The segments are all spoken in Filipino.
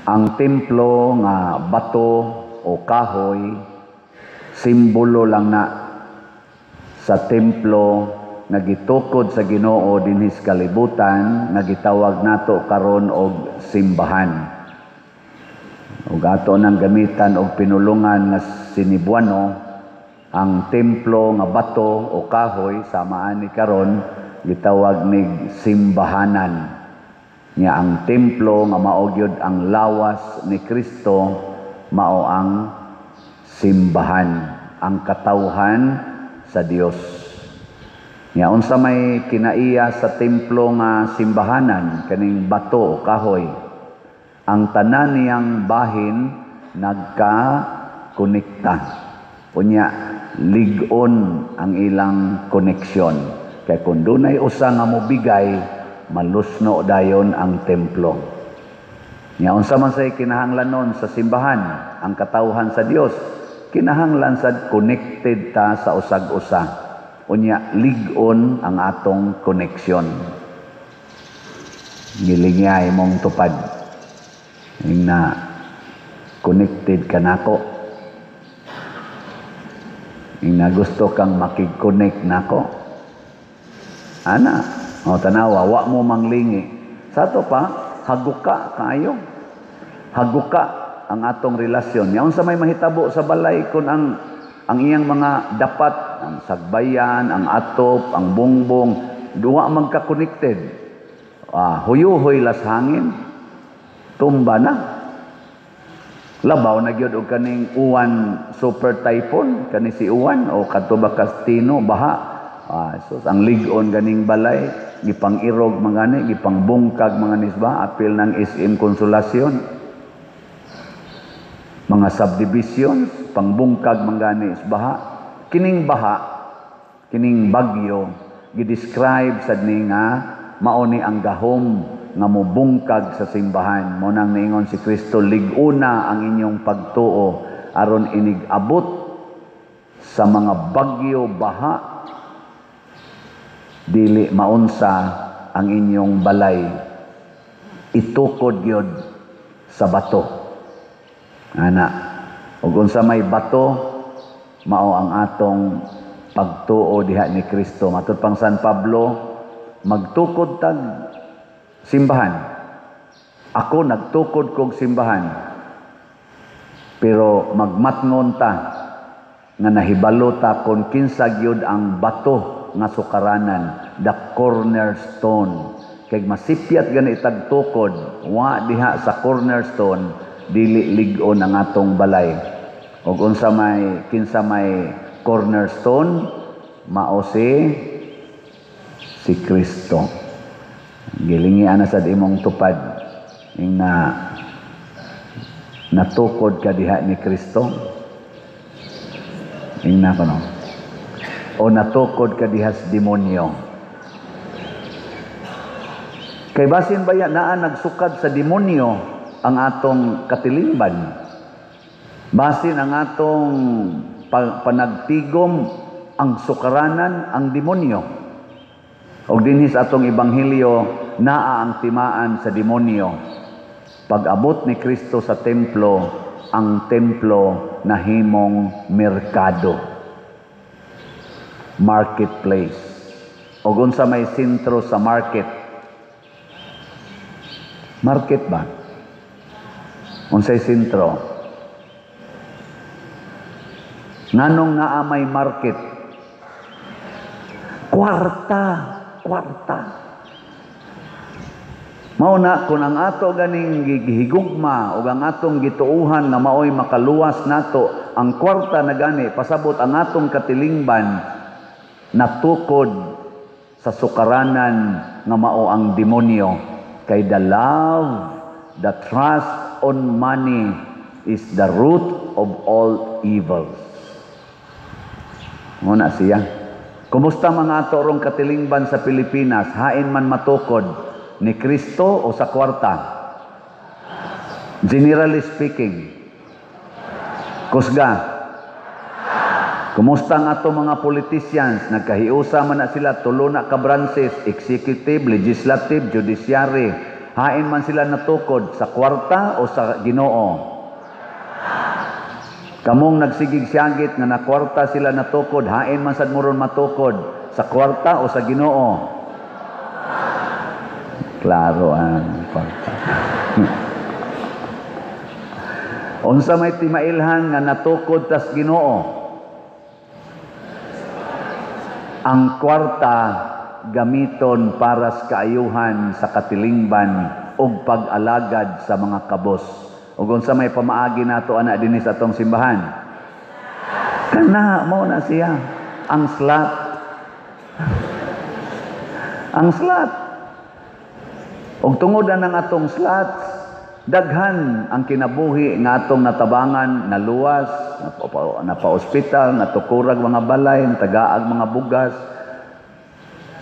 Ang templo nga bato o kahoy, simbolo lang na sa templo nga gitukod sa Ginoo dinhi sa kalibutan nga gitawag nato karon og simbahan. Ug ato nang gamitan og pinulungan nga sinibuano, ang templo nga bato o kahoy samaan ni karon gitawag nig simbahanan. Nya ang templo nga mao gyud ang lawas ni Kristo mao ang simbahan, ang katawhan sa Dios. Nya unsa may kinaiya sa templo nga simbahanan kaning bato o kahoy, ang tanan niyang bahin nagka-konekta. Unya lig-on ang ilang koneksyon. Kay kung dunay usa nga mobigay, malusno dayon ang templo. Nya unsa man say kinahanglanon sa simbahan, ang katawhan sa Dios, kinahanglan sad connected ta sa usag-usa. Unya lig-on ang atong koneksyon. Gilingay mong tupad na connected ka nako. Na gusto kang makig-connect nako. Ana, o tanawa, wa mo manglingi. Sa to pa, haguka kaayo. Haguka ang atong relasyon. Yaon sa may mahitabo sa balay kung ang iyang mga dapat, ang sagbayan, ang atop, ang bongbong, duwa magka-connected. Huyuhoy las hangin, tumba na. Labaw na gyud og kaning uwan super typhoon, kani si uwan o kadto ba Castino baha. So ang lig-on ganing balay, gipang-irog mangani, gipangbungkag mga nisba, apil ng SM Konsolasyon. Mga subdivisions, pangbungkag mangani is baha. Kining baha, kining bagyo, gidescribe sad ni nga mao ni ang gahom nga mobungkag sa simbahan. Mo nang niingon si Kristo, lig-una ang inyong pagtuo aron inig abot sa mga bagyo baha, dili maunsa ang inyong balay, itukod yun sa bato. Ana, ug unsa may bato, mao ang atong pagtuo diha ni Kristo. Matud pang San Pablo, magtukod tag simbahan. Ako nagtukod kog simbahan, pero magmatngon ta nga nahibalo ta kung kinsa gyud ang bato nga sukaranan, the cornerstone. Kay masipyat gani tagtukod, wa diha sa cornerstone, dili lig-on ang atong balay. Ug unsa may kinsa may cornerstone, mao si Kristo. Gilingi ana sad imong tupad ing natukod ka diha ni Kristo. Ing na kono. O natukod ka dihas demonyo. Kay basin baya naa nagsukad sa demonyo ang atong katilingban. Basin ang atong panagtigom ang sukaranan ang demonyo. Og dinhi sa atong ebanghelyo naa ang timaan sa demonyo. Pag-abot ni Kristo sa templo, ang templo nahimong merkado. Marketplace. O unsa may sentro sa market? Market ba? Unsay sentro? Nganong naa may market? Kwarta. Mao na kung ang ato ganing gihigugma o ang atong gituuhan na maoy makaluwas nato, ang kwarta na gani pasabot ang atong katilingban natukod sa sukaranan nga mao ang demonyo. Kay the love, the trust on money is the root of all evils. Muna siya. Kumusta mga ato rong katilingban sa Pilipinas? Hain man matukod ni Kristo o sa kwarta? Generally speaking. Kusga. Kumusta ang ato mga politicians? Nagkahiusa man na sila, tulo na ka branches, executive, legislative, judiciary. Hain man sila natukod sa kwarta o sa Ginoo? Kamong nagsigig-siyagit nga na kwarta sila natukod, hain man sad moron matukod sa kwarta o sa Ginoo? Klaro ang kwarta. Unsa may timailhan nga natukod tas Ginoo? Ang kwarta gamiton para sa kaayuhan sa katilingban ug pag-alagad sa mga kabos. Ug unsa may pamaagi nato ana dinhi sa atong simbahan? Kana mo na siya ang slot. Ang slot. Ug tungod ang atong slots, daghan ang kinabuhi nga atong natabangan, naluwas, napa-ospital, natukurag mga balay, natagaag mga bugas.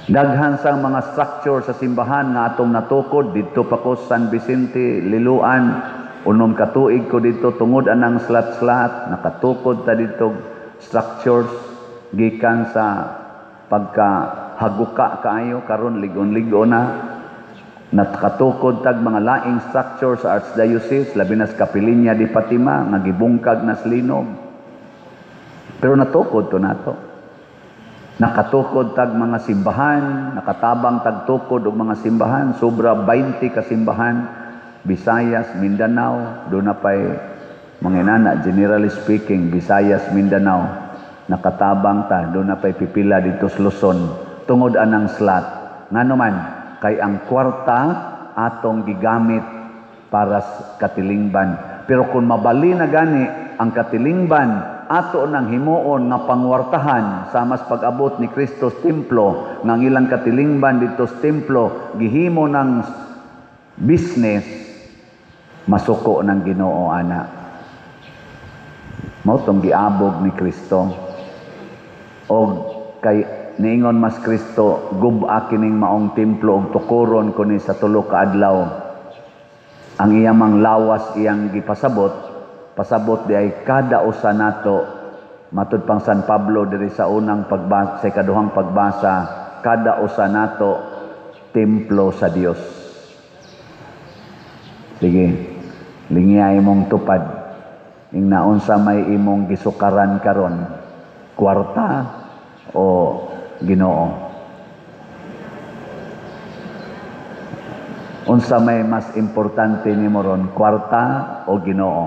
Daghan sang mga structure sa simbahan nga atong natukod didto pa ko San Vicente, Liloan. Unom ka tuig ko dito tungod anang slat-slat, nakatukod ta dito structures gikan sa pagkahaguka kaayo karon ligon-ligon na. Nakatukod tag mga laing structure sa Archdiocese, labi na sa Kapilinya di Fatima nga gibungkag na slinog. Pero natukod to nato. Nakatukod tag mga simbahan, nakatabang tag tukod og mga simbahan, sobra 20 ka simbahan. Visayas, Mindanao, doon na pa'y manginana, generally speaking, Visayas, Mindanao, nakatabang ta, doon na pa'y pipila dito sa Luzon, tungod anang slot. Nga naman, kay ang kwarta atong gigamit para sa katilingban. Pero kung mabali na gani, ang katilingban, ato nang himuon nga pangwartahan sa mas pag-abot ni Kristo sa templo, nga ilang katilingban dito sa templo, gihimo ng business, masuko ng Ginoo ana. Mao tong giabog ni Kristo. Og kay niingon mas Kristo, gub-a kining maong templo og tukuron kuni sa tulo ka adlaw. Ang iyamang lawas iyang gipasabot, pasabot di ay kada usa nato, matud pang San Pablo diri sa unang pagbasa, sa ikaduhang pagbasa, kada usa nato templo sa Dios. Sige, lingiyay mong tupad. Ing naunsa may imong gisukaran karon, kwarta o Ginoo? Unsa may mas importante nimo ron, kwarta o Ginoo?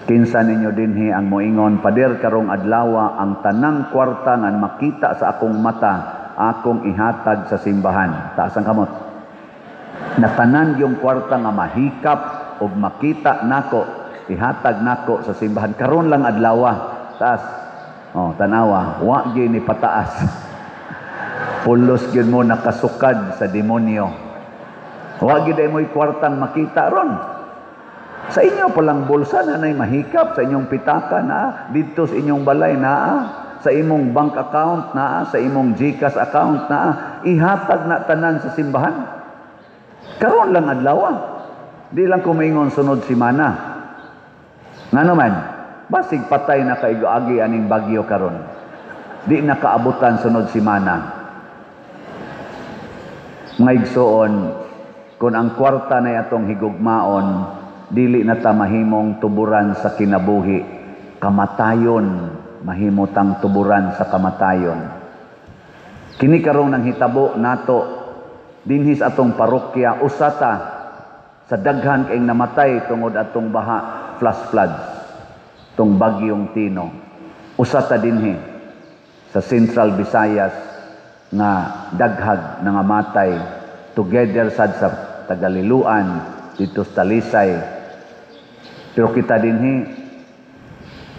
Kinsa ninyo dinhi ang moingon, pader karong adlaw ang tanang kwarta nga makita sa akong mata, akong ihatag sa simbahan. Taas ang kamot. Natanan yung kwarta nga mahikap o makita nako, ihatag nako sa simbahan. Karon lang adlaw. Taas. Tanawa, wa gyud ni pataas. Pulos gyud mo nakasukad sa demonyo. Wa gyud ay mo'y kwartang makita ron. Sa inyo palang bulsa na nay mahikap, sa inyong pitaka na, dito sa inyong balay na, sa imong bank account na, sa imong GCash account na, ihatag na tanan sa simbahan. Karon lang adlaw. Di lang kumingon sunod simana. Nga naman, basig patay na kaigoagi aning bagyo karon. Di nakaabutan sunod simana. Mga igsoon, kung ang kwarta na atong higugmaon, dili na ta mahimong tuburan sa kinabuhi, kamatayon, mahimutang tuburan sa kamatayon. Kini karong nang hitabo nato dinhis atong parokya, usata sa daghan kay namatay tungod atong baha, flash floods, tong bagyong Tino. Usata dinhi sa Central Visayas nga daghag nga matay, together sad sa Tagaliluan dito sa Talisay. Pero kita dinhi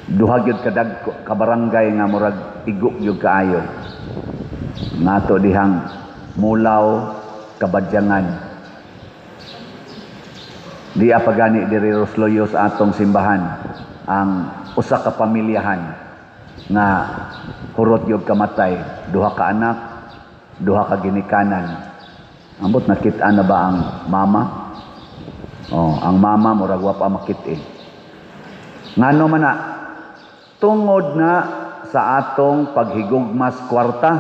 duha gyud ka barangay nga murag igo gyud kaayo. Nato dihang Mulaw, Kabadyangan. Di apagani diri Rosloyo sa atong simbahan ang usa ka pamilyahan nga hurot gyud kamatay, duha ka anak, duha ka ginikanan. Ambot nakita na ba ang mama? Ang mama murag wa pa makit-i. Ngano man na tungod na sa atong paghigugmas kwarta,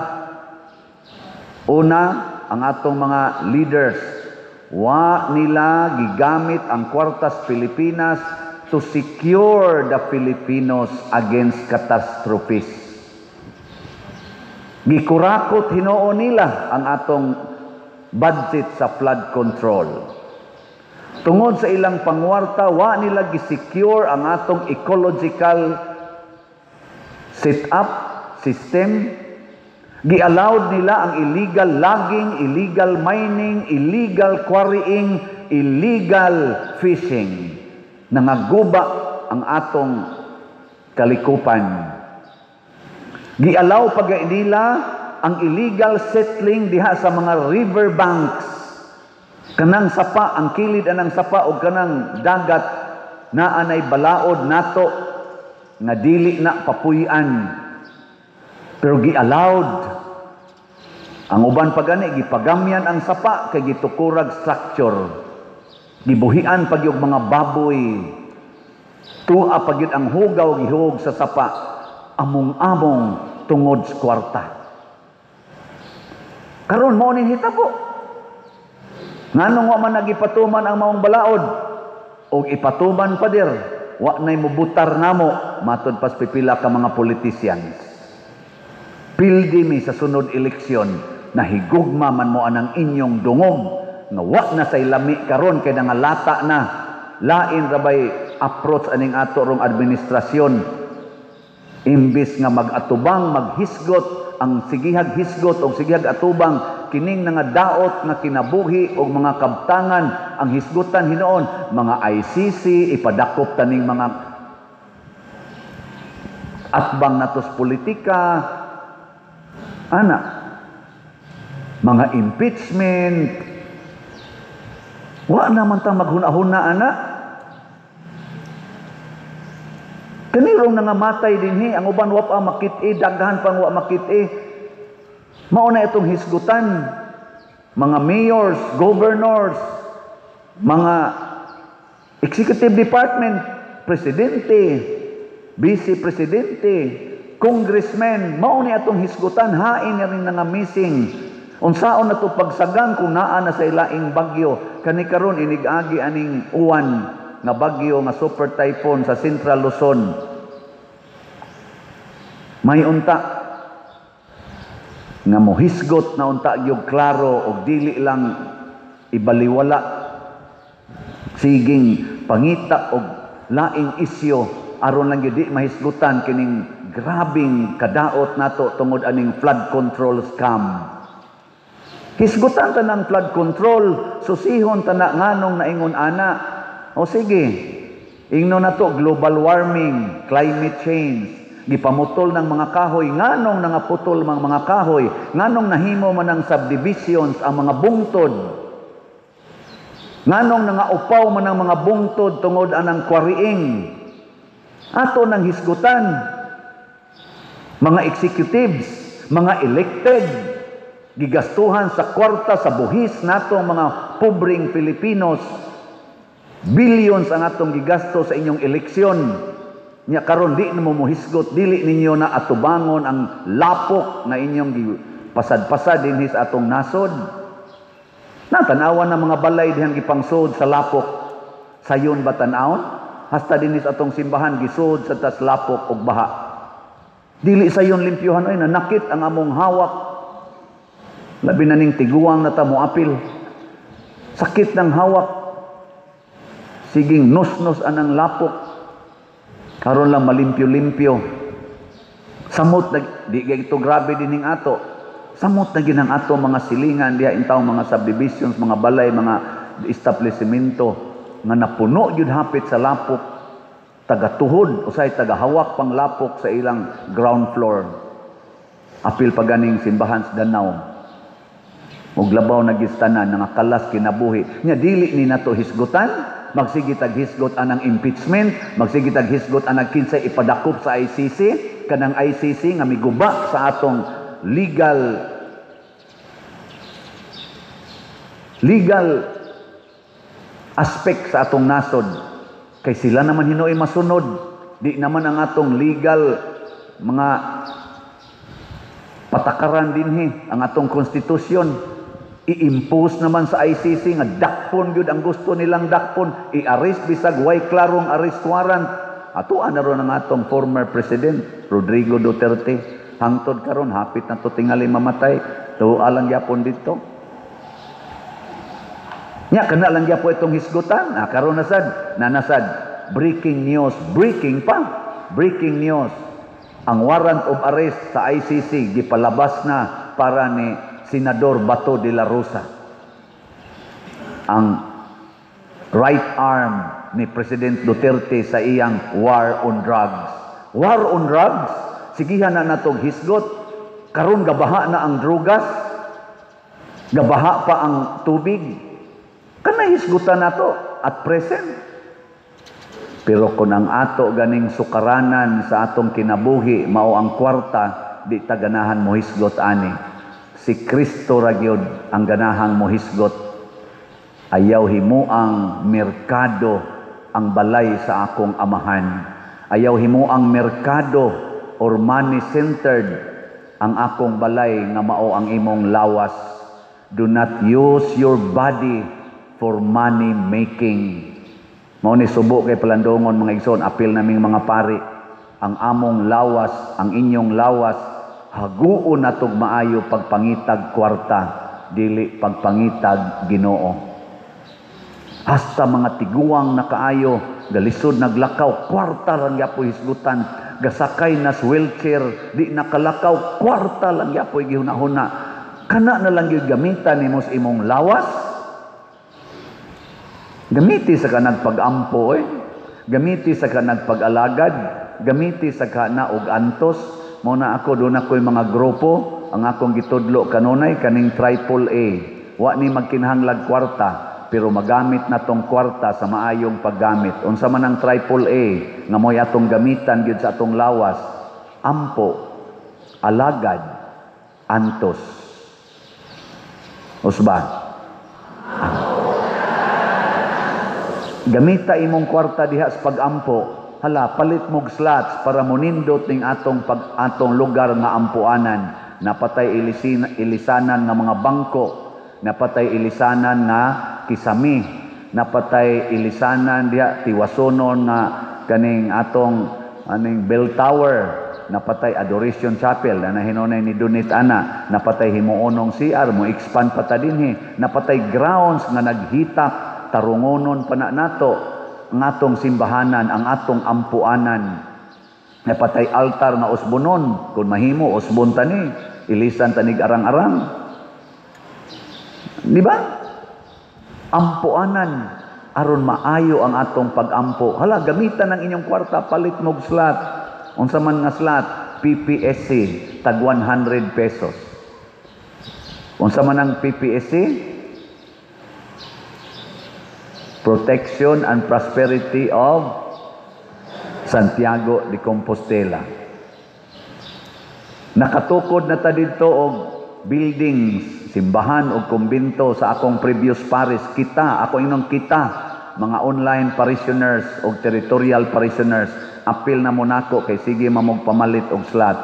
una ang atong mga leaders. Wa nila gigamit ang kwartas Pilipinas to secure the Filipinos against catastrophes. Gikurakot Hinoo nila ang atong budget sa flood control. Tungod sa ilang pangwarta, wa nila gisecure ang atong ecological setup, system. Gi-allowed nila ang illegal logging, illegal mining, illegal quarrying, illegal fishing. Nangaguba ang atong kalikupan. Gi-allow pag nila ang illegal settling diha sa mga river banks. Kanang sapa, ang kilid anang sapa o kanang dagat na anay balaod nato nga dili na papuy-an. Pero gi-allowed. Ang uban pa gani, gipagamyan ang sapa kay gitukurag structure. Gibuhian pag yung mga baboy. Tua pag yun ang hugaw, gihug sa sapa. Among-among tungod sa kwarta. Karon mo ning hitabo. Nganong wa man nagipatuman ang maong balaod? O ipatuman pa dir, wa na'y mubutar namo, matod pas pipila ka mga politicians. Pildi mi sa sunod eleksyon, nahigugma man mo anang inyong dungog, nga wa na say lami karon kay nangalata na, lain rabay approach aning ato rong administrasyon. Imbis nga mag-atubang, maghisgot, ang sigihag hisgot o sigihag atubang, kining nga daot nga kinabuhi o mga kabtangan, ang hisgutan hinoon, mga ICC, ipadakop taning mga atbang natos politika, ana, mga impeachment, wa naman tang maghuna-huna, ana. Kanirong nangamatay dinhi, ang uban wa pa makit-i, daghan pang wa makit-i. Mao na itong hisgutan, mga mayors, governors, mga executive department, presidente, vice presidente, congressmen, mao ni atong hisgutan, hain na rin nga missing. Unsaon na to pagsagang kung naa na sa ilaing bagyo, kani karon inigagi aning uwan nga bagyo nga super typhoon sa Central Luzon. May unta nga mohisgot na unta gyud klaro og dili lang ibaliwala siging pangita og laing isyo aron lang gyud di mahisgutan kining grabing kadaot nato tungod aning flood control scam. Hisgutan ta ng flood control, susihon ta na nganong naingon ana. O sige, ingno na to global warming, climate change, gipamutol ng mga kahoy, nganong nangaputol mga kahoy, nganong nahimo man ang subdivisions ang mga bungtod, nganong nangaupaw man ang mga bungtod tungod anang quarrying. Ato nang hisgutan, mga executives, mga elected, gigastuhan sa kwarta sa buhis natong mga pobreng Filipinos. Billions ang atong gigasto sa inyong eleksyon. Nya karon di na mo muhisgot, dili ninyo na atubangon ang lapok na inyong pasad-pasad dinhi sa atong nasod. Natanawan ng mga balay dihang gipangsud sa lapok. Sayon ba tan-awon? Hasta dinhi sa atong simbahan gisud sa tas lapok og baha. Dili sayon limpyuhan oy nanakit ang among hawak. Labi na ning tiguang na ta moapil. Sakit ng hawak. Siging nus-nus anang lapok. Karon lang malimpyo-limpyo. Samot na, di ito grabe din ng ato. Samot na ginang ato mga silingan, diha intaw mga subdivisions, mga balay, mga establishmento, nga napuno yun hapit sa lapok, taga-tuhod, usay taga-hawak pang lapok sa ilang ground floor. Apil pa ganing simbahan sa Danao. Ug labaw na gistanan, nangakalas kinabuhi. Nya dili ni nato hisgutan, magsigitag hisgot anang impeachment, magsigitag hisgot anang kinsay ipadakop sa ICC, kanang ICC nga miguba sa atong legal aspect sa atong nasod. Kay sila naman hinuoy masunod, di naman ang atong legal mga patakaran dinhi, ang atong konstitusyon. I-impose naman sa ICC nga dakpon gyud ang gusto nilang dakpon, i-arrest bisag way klarong arrest warrant. Atuan na ron ang atong former president Rodrigo Duterte. Hangtod karon hapit na to tingali mamatay. Tuwa lang gyapon dito. Nya kana lang gyapon itong hisgutan. Karon nanasad breaking news, breaking news. Ang warrant of arrest sa ICC gipalabas na para ni Senador Bato de la Rosa. Ang right arm ni President Duterte sa iyang war on drugs. War on drugs? Sigihan na natong hisgot. Karon gabaha na ang drugas. Gabaha pa ang tubig. Kana hisgutan nato at present. Pero kung ang ato ganing sukaranan sa atong kinabuhi mao ang kwarta, di ta ganahan mo hisgot ani. Si Kristo ra gyud ang ganahang mo hisgot. Ayaw himuang merkado ang balay sa akong amahan. Ayaw himuang merkado or money-centered ang akong balay nga mao ang imong lawas. Do not use your body for money making. Mao ni subo kay Palandongon mga igsoon, apil naming mga pari. Ang among lawas, ang inyong lawas, haguon natog maayo pagpangitag kwarta, dili pagpangitag Ginoo. Hasta mga tiguang na kaayo, galisod naglakaw, kwarta lang yapoy hisgutan. Gasakay na wheelchair, di nakalakaw, kwarta lang yapoy gihuna-huna. Kana na lang yung gamitan ni mos imong lawas. Gamiti sa kanang pag-ampo, gamiti sa kanang pag-alagad, gamiti sa kana og antos. Muna ako, doon ako'y mga grupo, ang akong gitudlo kanunay, kaning AAA. Wa ni magkinahanglag kwarta. Pero magamit na tong kwarta sa maayong paggamit. Unsa man ang AAA nga mo'y atong gamitan gyud sa atong lawas, ampo, alagad, antos. Usba. Gamita imong kwarta diha sa pagampo. Hala, palit mog slots para monindot ning atong lugar nga ampuanan. Napatay ilisanan nga mga bangko, napatay ilisanan nga kisami, napatay ilisanan diha tiwasonon nga kaning atong bell tower, napatay adoration chapel na hinunay ni Dunit ana, napatay himuonong CR mo expand pa ta dinhi, napatay grounds nga naghitap tarungonon pa na nato ang atong simbahanan, ang atong ampuanan. Napatay altar nga usbonon, kung mahimo usbon tani, ilisan tanig arang-arang. Di ba? Ampuanan aron maayo ang atong pag-ampo. Hala, gamitan ang inyong kwarta, palit mog slot. Unsa man nga slot, PPSC tag 100 pesos. Unsa man ang PPSC? Protection and Prosperity of Santiago de Compostela. Nakatukod na ta dito og buildings, simbahan o kumbento sa akong previous parish. Ako inong mga online parishioners o territorial parishioners, apil na mo nako kay sige mamog pamalit og slot.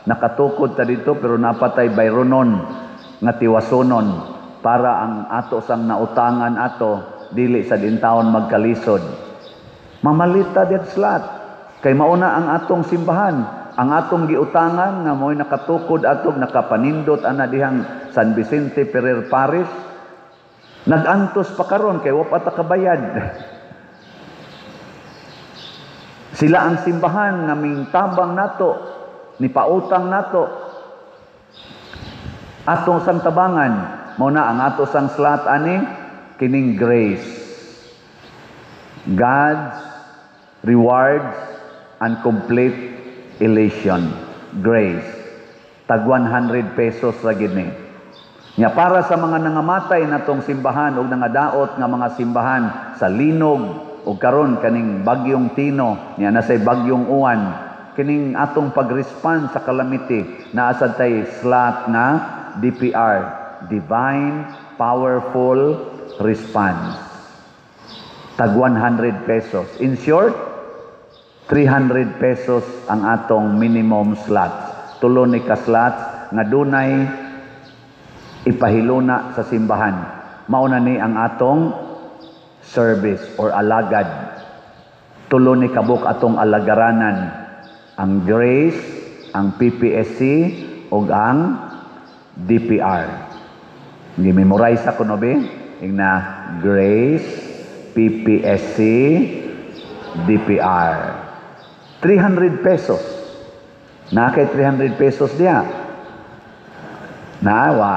Nakatukod ta dito pero napatay bayronon nga tiwasonon para ang ato sang nautangan ato dili sa dintawon magkalisod. Mamalita diat slot kay mauna ang atong simbahan, ang atong giutangan nga mo'y nakatukod atog nakapanindot ana dihang San Vicente Ferrer Parish. Nagantos pa karon kay wa pa ta kabayad. Sila ang simbahan nga mingtabang nato, ni pautang nato. Atong sang tabangan mao na ang ato sang slot ani kining grace. God's rewards and complete elation. Grace. Tag 100 pesos ra gid ni. Nya para sa mga nangamatay natong simbahan ug nangadaot nga mga simbahan sa linog ug karon kaning bagyong Tino, niya na say bagyong Uwan, kining atong pag-respond sa calamity naa sad tay slot na DPR, Divine Powerful Response. Tag 100 pesos. In short, 300 pesos ang atong minimum slots. Tulo ni ka slots nga dunay ipahiluna sa simbahan. Mauna ni ang atong service or alagad. Tulo ni kabuk atong alagaranan, ang Grace, ang PPSC, o ang DPR. Gi-memorize ako no be? Ingna Grace, PPSC, DPR. 300 pesos. Nakay 300 pesos diya. Naawa.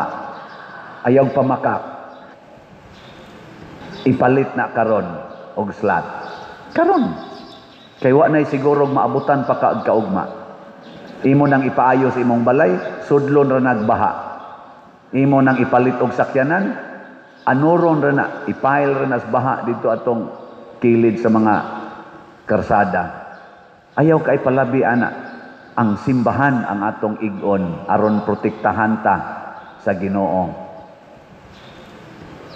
Ayaw pamakak. Ipalit na karon og slot. Karon. Kay wa nay siguro maabutan pa kaugma. Imo nang ipaayos imong balay, sudlon ra nagbaha. Imo nang ipalit og sakyanan, anuron ra na, ipail ra nas baha dito atong kilid sa mga karsada. Ayaw kay palabi ana. Ang simbahan ang atong igon aron protektahan ta sa Ginoo.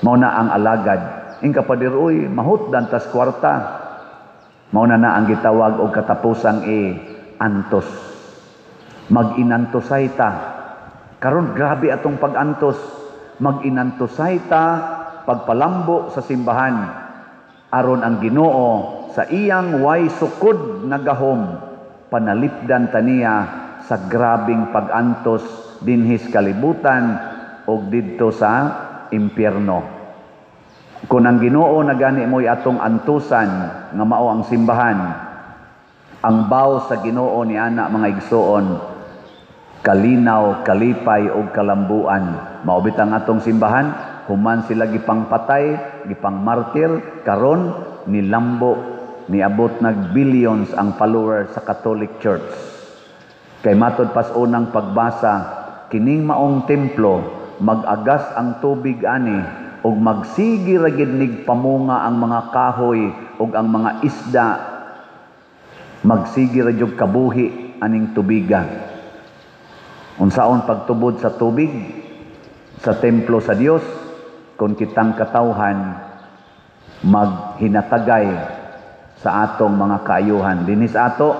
Mao na ang alagad. Ingka padiroy mahutdan tas kwarta. Mao na ang gitawag og katapusang antos. Mag-inantosay ta. Karon grabe atong pag-antos. Mag-inantosay ta pagpalambo sa simbahan aron ang Ginoo sa iyang way sukod nga gahom panalipdan taniya sa grabing pag-antos dinhis kalibutan og didto sa impyerno. Kung ang Ginoo na gani mo'y atong antusan nga mao ang simbahan, ang baw sa Ginoo ni ana mga igsoon, kalinaw, kalipay o kalambuan. Maubit ang atong simbahan, human sila gipangpatay, gipangmartir, karon nilambo, niabot nag billions ang followers sa Catholic Church. Kay matod pas unang pagbasa, kining maong templo, mag-agas ang tubig ani, ug magsigi ra gid nig pamunga ang mga kahoy ug ang mga isda, magsigi ra jud kabuhi aning tubiga. Unsaon pagtubod sa tubig sa templo sa Dios, kung kitang katawhan maghinatagay sa atong mga kaayuhan. Dinis ato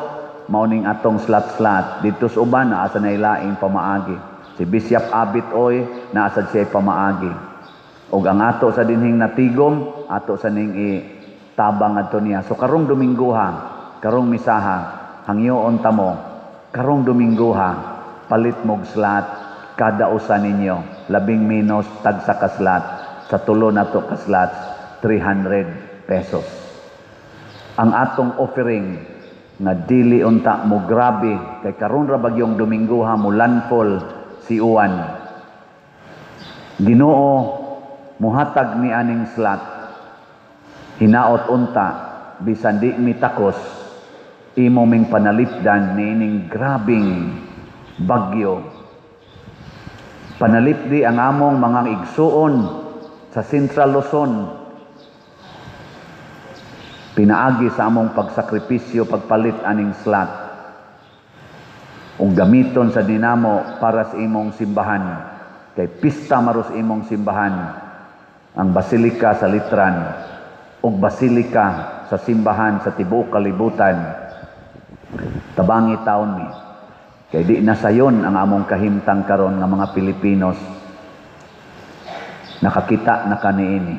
mauning atong slat-slat dito sa uban naa sa nailaing pamaagi. Si Bishop Abit Oy naa sa siya pamaagi. Og ang ato sa dinhing natigom, ato sa ning tabang adto niya. So karong Domingoha, karong misaha, hangyoon ta mo, karong Domingoha, palit mog slat kada usa ninyo, 10 menos tag sa kaslat, sa tulo nato kaslat, 300 pesos. Ang atong offering nga dili unta mo grabe kay karon ra bagyong Domingoha mo landfall si Uwan. Ginoo muhatag ni aning slot, hinaot unta, bisan di mitakos, imo ming panalipdan ni ining grabing bagyo. Panalipdi ang among mga igsuon sa Central Luzon. Pinaagi sa among pagsakripisyo, pagpalit aning slot. Ug gamiton sa dinamo para sa imong simbahan. Kay pista maros imong simbahan. Ang basilika sa Litran ug basilika sa simbahan sa tibuok kalibutan. Tabangi taon mi. Kay di na sayon ang among kahimtang karon nga mga Pilipinos. Nakakita na kaniini.